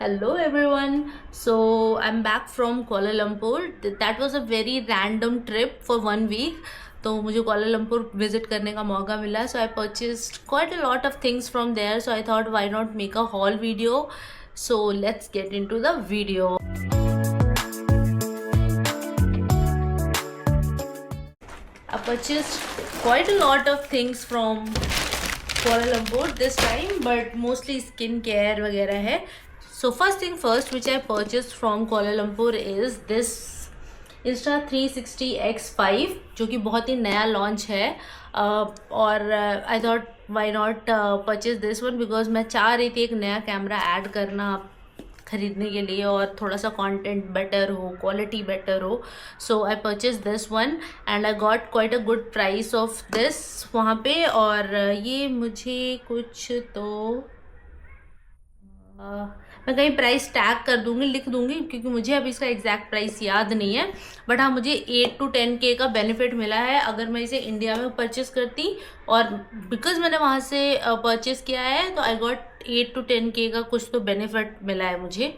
Hello everyone. So I'm back from Kuala Lumpur. That was a very random trip for 1 week. तो मुझे Kuala Lumpur visit करने का मौका मिला. So I purchased quite a lot of things from there. So I thought why not make a haul video. So let's get into the video. I purchased quite a lot of things from Kuala Lumpur this time, but mostly skincare वगैरह है. So first thing first, which I purchased from Kuala Lumpur is this Insta360 X5, जो कि बहुत ही नया launch है. और आई thought why not purchase this one, because मैं चाह रही थी एक नया कैमरा ऐड करना खरीदने के लिए और थोड़ा सा कंटेंट बेटर हो, क्वालिटी बेटर हो. So I purchase this one and I got quite a good price of this वहाँ पे. और ये मुझे कुछ तो मैं कहीं प्राइस टैग कर दूंगी, लिख दूंगी, क्योंकि मुझे अभी इसका एग्जैक्ट प्राइस याद नहीं है. बट हाँ, मुझे 8 to 10K का बेनिफिट मिला है अगर मैं इसे इंडिया में परचेस करती. और बिकॉज मैंने वहाँ से परचेस किया है तो आई गॉट 8 to 10K का कुछ तो बेनिफिट मिला है मुझे.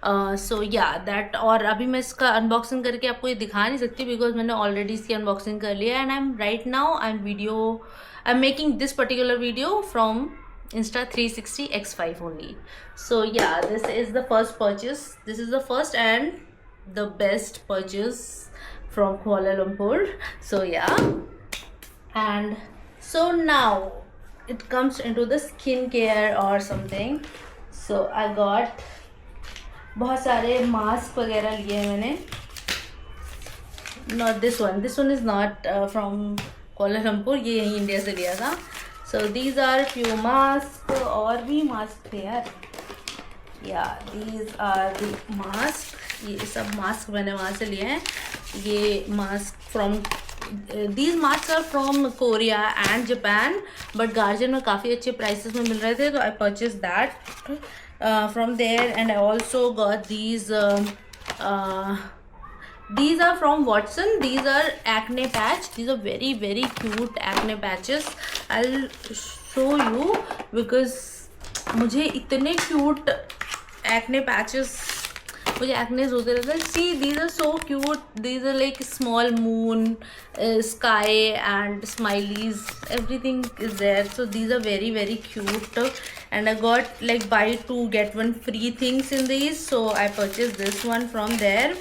सो या दैट. और अभी मैं इसका अनबॉक्सिंग करके आपको ये दिखा नहीं सकती बिकॉज मैंने ऑलरेडी इसकी अनबॉक्सिंग कर लिया. And I am right now I am making this particular video from Insta360 X5 only. So yeah, this is the first purchase. This is the first and the best purchase from Kuala Lumpur. So yeah, and so now it comes into the skincare or something. So I got बहुत सारे mask वगैरह लिए हैं मैंने. Not this one. This one is not from Kuala Lumpur. ये यहीं India से लिया था. So these are few masks. और भी मास्क थे यार. Yeah, these are the mask. ये सब मास्क मैंने वहाँ से लिए हैं. ये mask from these masks are from Korea and Japan, but Guardian में काफ़ी अच्छे प्राइसेस में मिल रहे थे तो I purchased that from there. And I also got these are from Watson. These are acne patch. These are very very cute acne patches. I'll show you because मुझे इतने cute acne patches, मुझे acnes होते रहते हैं. See, these are so cute. These are like small moon, sky and smileys. Everything is there. So these are very very cute. And I got like buy 2 get 1 free things in these. So I purchased this one from there.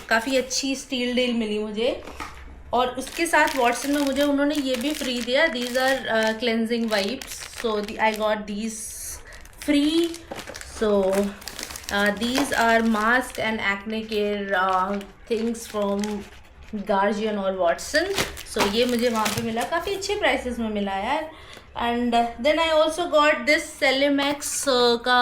काफ़ी अच्छी steal deal मिली मुझे. और उसके साथ Watson में मुझे उन्होंने ये भी फ्री दिया. These are cleansing wipes. So I got these free. So these are mask and acne care things from Guardian और वॉटसन. सो ये मुझे वहाँ पे मिला, काफ़ी अच्छे प्राइसेस में मिला यार. And then I also got this Celimax का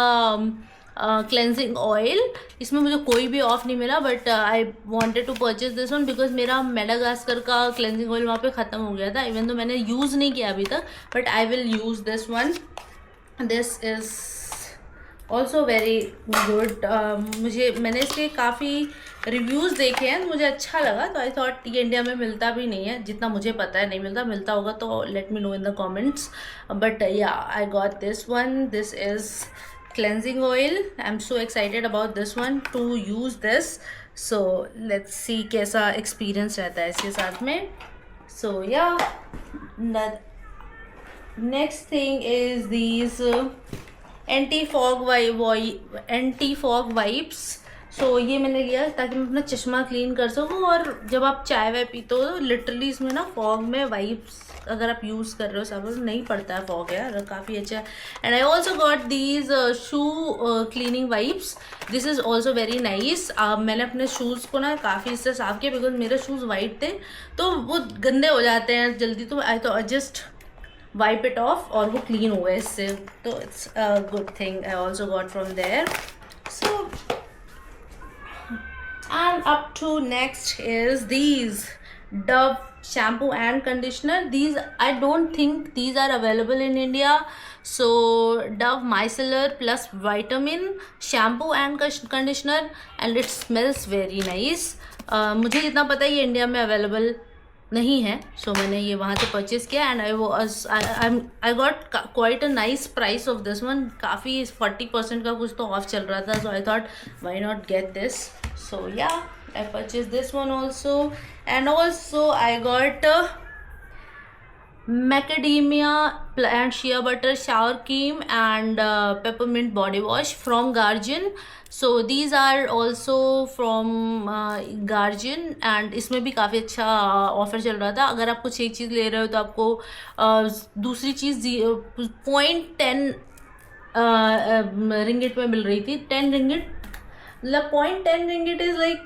क्लेंजिंग ऑयल. इसमें मुझे कोई भी ऑफ नहीं मिला but I wanted to purchase this one because मेरा मेडागास्कर का क्लेंजिंग ऑयल वहाँ पे ख़त्म हो गया था. इवन तो मैंने यूज़ नहीं किया अभी तक, but I will use this one. This is also very good. मैंने इसके काफ़ी रिव्यूज़ देखे हैं तो मुझे अच्छा लगा. तो आई थॉट ये इंडिया में मिलता भी नहीं है, जितना मुझे पता है नहीं मिलता. मिलता होगा तो let me know in the comments. But yeah, I got this one. This is cleansing oil. I'm so excited about this one to use this. So let's see कैसा experience रहता है इसके साथ में. So yeah, the next thing is these anti-fog wipes. So ये मैंने लिया ताकि मैं अपना चश्मा क्लीन कर सकूँ. और जब आप चाय वाय पीते हो तो लिटरली इसमें ना फॉग में वाइप्स अगर आप यूज़ कर रहे हो सब नहीं पड़ता है फॉग यार, काफ़ी अच्छा है. And I also got these shoe cleaning wipes. This is also very nice. मैंने अपने शूज़ को ना काफ़ी इससे साफ किया बिकॉज मेरे शूज़ वाइट थे तो वो गंदे हो जाते हैं जल्दी. तो आई तो जस्ट वाइप इट ऑफ और वो क्लीन हो गए इससे. तो it's a good thing. I also got from there. So and up to next is these Dove shampoo and conditioner. These I don't think these are available in India. So Dove micellar plus vitamin shampoo and conditioner and it smells very nice. मुझे जितना पता है ये India में available नहीं है, सो मैंने ये वहाँ से परचेज किया and I got quite a nice price of this one. काफ़ी 40% का कुछ तो ऑफ चल रहा था, so I thought why not get this. So yeah I purchase this one also. And also I got macadamia and shea butter shower cream and peppermint body wash from Guardian. So these are also from Guardian and इसमें भी काफ़ी अच्छा offer चल रहा था. अगर आप कुछ एक चीज़ ले रहे हो तो आपको दूसरी चीज़ 0.10 रिंगिट में मिल रही थी. 10 रिंगिट मतलब 0.10 रिंगिट इज़ लाइक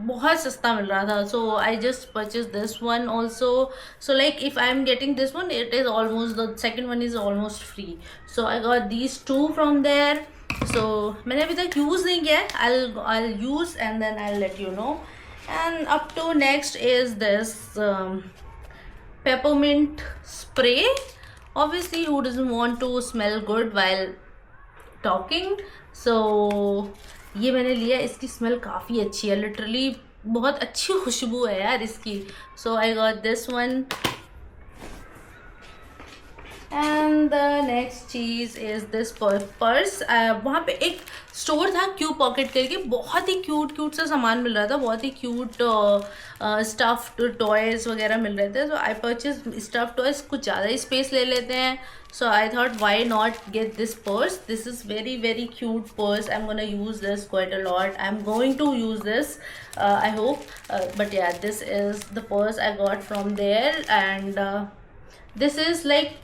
बहुत सस्ता मिल रहा था. So I just purchase this one also. So like if I am getting this one it is almost the second one is almost free. So I got these 2 from there. So मैंने अभी तक use नहीं किया है. I'll use and then I'll let you know. And up to next is this peppermint spray. Obviously who doesn't want to smell good while talking. So ये मैंने लिया. इसकी स्मेल काफ़ी अच्छी है, लिटरली बहुत अच्छी खुशबू है यार इसकी. So I got this one. And the next चीज़ इज़ दिस पर्स. वहाँ पे एक स्टोर था क्यू पॉकेट करके, बहुत ही क्यूट सा सामान मिल रहा था, बहुत ही क्यूट स्टफ्ड टॉयज़ वगैरह मिल रहे थे. सो आई परचेज स्टफ टॉयज़. कुछ ज़्यादा ही स्पेस ले लेते हैं. So I thought why not get this purse. This is very cute purse. I'm gonna use this quite a lot. I'm going to use this, I hope. But yeah, this is the purse I got from there. And this is like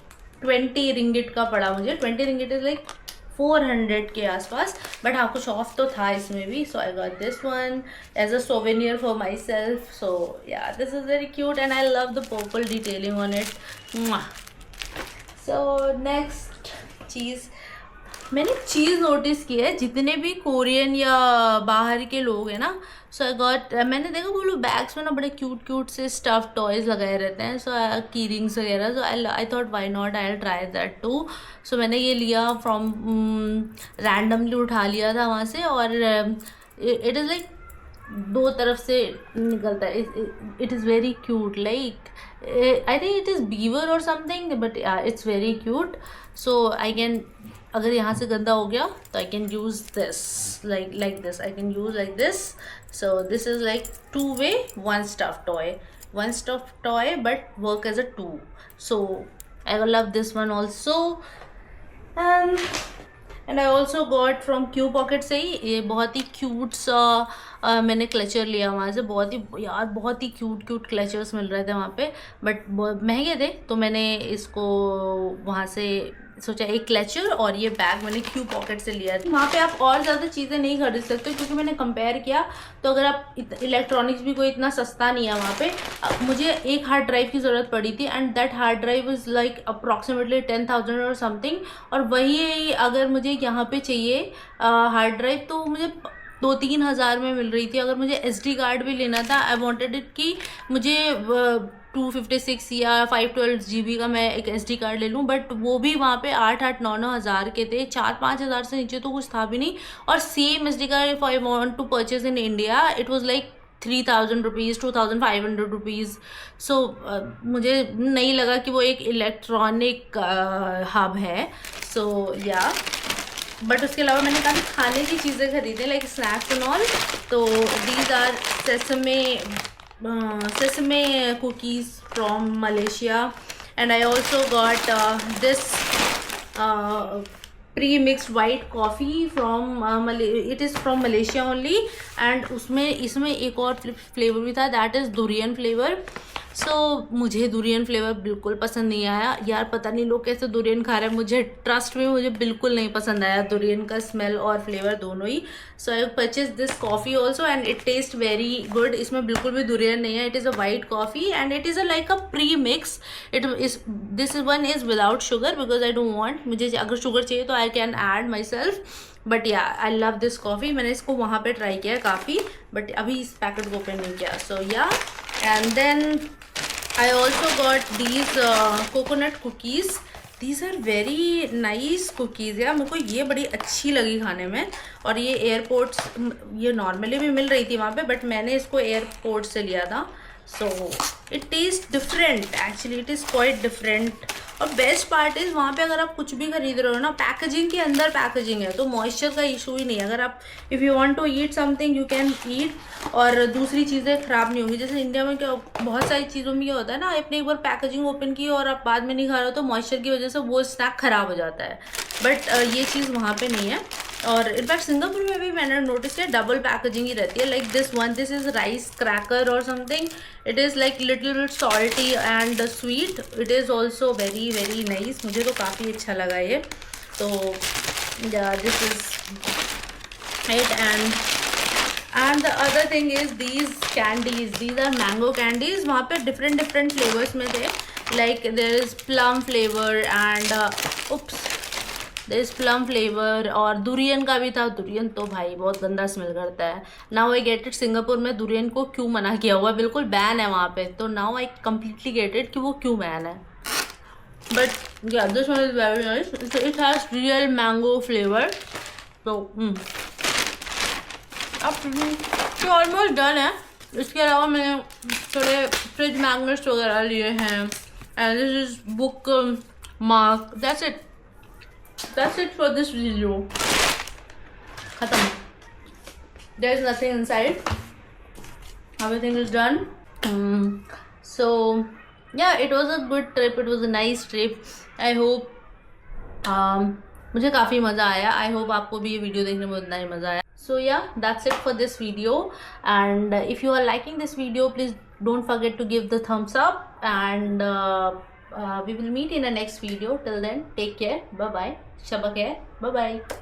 20 ringgit का पड़ा मुझे. 20 ringgit is like 400 के आसपास. But हाँ कुछ of तो था इसमें भी. So I got this one as a souvenir for myself. So yeah, this is very cute and I love the purple detailing on it. Mwah. So next चीज़, मैंने चीज़ नोटिस की है जितने भी कोरियन या बाहर के लोग हैं ना. सो आई गॉट, मैंने देखा वो लोग बैग्स में ना बड़े क्यूट से स्टफ टॉयज़ लगाए रहते हैं. सो की रिंग्स वगैरह. So I thought why not, I try that too. So मैंने ये लिया फ्रॉम रैंडमली उठा लिया था वहाँ से. और इट इज़ लाइक 2 तरफ से निकलता है. It is very cute. Like I think it is beaver or something, but yeah, it's very cute. So I can, अगर यहाँ से गंदा हो गया तो I can use this like this. I can use like this. So this is like 2-way, one stuffed toy, but work as a 2. So I love this one also. And I also got from Q pocket से ही ये बहुत ही cute सा मैंने clutcher लिया वहाँ से. बहुत ही cute clutchers मिल रहे थे वहाँ पे, बट महंगे थे. तो मैंने इसको वहाँ से सोचा एक क्लचर और ये बैग मैंने क्यू पॉकेट से लिया था. वहाँ पे आप और ज़्यादा चीज़ें नहीं खरीद सकते क्योंकि मैंने कंपेयर किया तो अगर आप इलेक्ट्रॉनिक्स भी कोई इतना सस्ता नहीं है वहाँ पे. मुझे एक हार्ड ड्राइव की ज़रूरत पड़ी थी and that hard drive is like approximately 10,000 और समथिंग. और वही अगर मुझे यहाँ पे चाहिए हार्ड ड्राइव तो मुझे 2-3 हज़ार में मिल रही थी. अगर मुझे SD कार्ड भी लेना था, आई वॉन्टेड इट कि मुझे 256 या 512 GB का मैं एक SD कार्ड ले लूँ, बट वो भी वहाँ पे 8-9 हज़ार के थे. 4-5 हज़ार से नीचे तो कुछ था भी नहीं. और same SD card if I want to purchase in India it was like 3,000 rupees, 2,500 rupees. So मुझे नहीं लगा कि वो एक इलेक्ट्रॉनिक हब है. सो या बट उसके अलावा मैंने काफ़ी खाने की चीज़ें खरीदी लाइक स्नैक्स एंड ऑल. तो these are sesame cookies from Malaysia, and I also got this pre-mixed white coffee from it is from Malaysia only, and इसमें एक और फ्लेवर भी था, that is durian flavor. सो मुझे दुरियन फ्लेवर बिल्कुल पसंद नहीं आया यार. पता नहीं लोग कैसे दुरियन खा रहे हैं. मुझे ट्रस्ट में मुझे बिल्कुल नहीं पसंद आया दुरियन का स्मेल और फ्लेवर दोनों ही. So I purchase this coffee also and it taste very good. इसमें बिल्कुल भी दुरियन नहीं है. It is a white coffee and it is a like a premix. This one is without sugar because I don't want. मुझे अगर sugar चाहिए तो I can add myself. But yeah I love this coffee. मैंने इसको वहाँ पे try किया है काफ़ी, बट अभी इस पैकेट को ओपन नहीं किया. So yeah and then I also got these coconut cookies. These are very nice cookies यार. मेरे को ये बड़ी अच्छी लगी खाने में. और ये एयरपोर्ट्स ये नॉर्मली भी मिल रही थी वहाँ पे, बट मैंने इसको एयरपोर्ट से लिया था. So it taste different, actually it is quite different. और बेस्ट पार्ट इज़ वहाँ पे अगर आप कुछ भी खरीद रहे हो ना, पैकेजिंग के अंदर पैकेजिंग है, तो मॉइस्चर का इशू ही नहीं है। अगर आप if you want to eat something you can eat, और दूसरी चीज़ें ख़राब नहीं होंगी। जैसे इंडिया में क्या बहुत सारी चीज़ों में क्या होता है ना, आपने एक बार पैकेजिंग ओपन की और आप बाद में नहीं खा रहे हो तो मॉइस्चर की वजह से वो स्नैक ख़राब हो जाता है, बट ये चीज़ वहाँ पर नहीं है। और इनफैक्ट सिंगापुर में भी मैंने नोटिस किया डबल पैकेजिंग ही रहती है। Like this one, this is rice cracker और something, it is like little salty and sweet, it is also very very nice. मुझे तो काफ़ी अच्छा लगा ये। तो this is it. And the other thing is these candies, these are mango candies. वहाँ पे डिफरेंट डिफरेंट फ्लेवर्स में थे, like there is plum flavour and oops this plum flavour, और दुरियन का भी था। दुरियन तो भाई बहुत गंदा स्मेल करता है। Now I get it, Singapore में दुरियन को क्यों मना किया हुआ है, बिल्कुल बैन है वहाँ पे। तो now I completely get it कि वो क्यों बैन है। बट या this one is very nice, it has real mango flavour. तो अब ऑलमोस्ट डन है। इसके अलावा मैंने थोड़े फ्रिज मैग्नेट्स वगैरह लिए हैं, and this is book mark, that's it. That's it for this video. Khatam. There's nothing inside. Everything is done. So yeah, it was a good trip. It was a nice trip. I hope मुझे काफ़ी मज़ा आया। I hope आपको भी ये video देखने में उतना ही मज़ा आया। So yeah, that's it for this video. And if you are liking this video, please don't forget to give the thumbs up. And we will meet in the next video. Till then, take care. Bye bye. Shabak hai. Bye bye.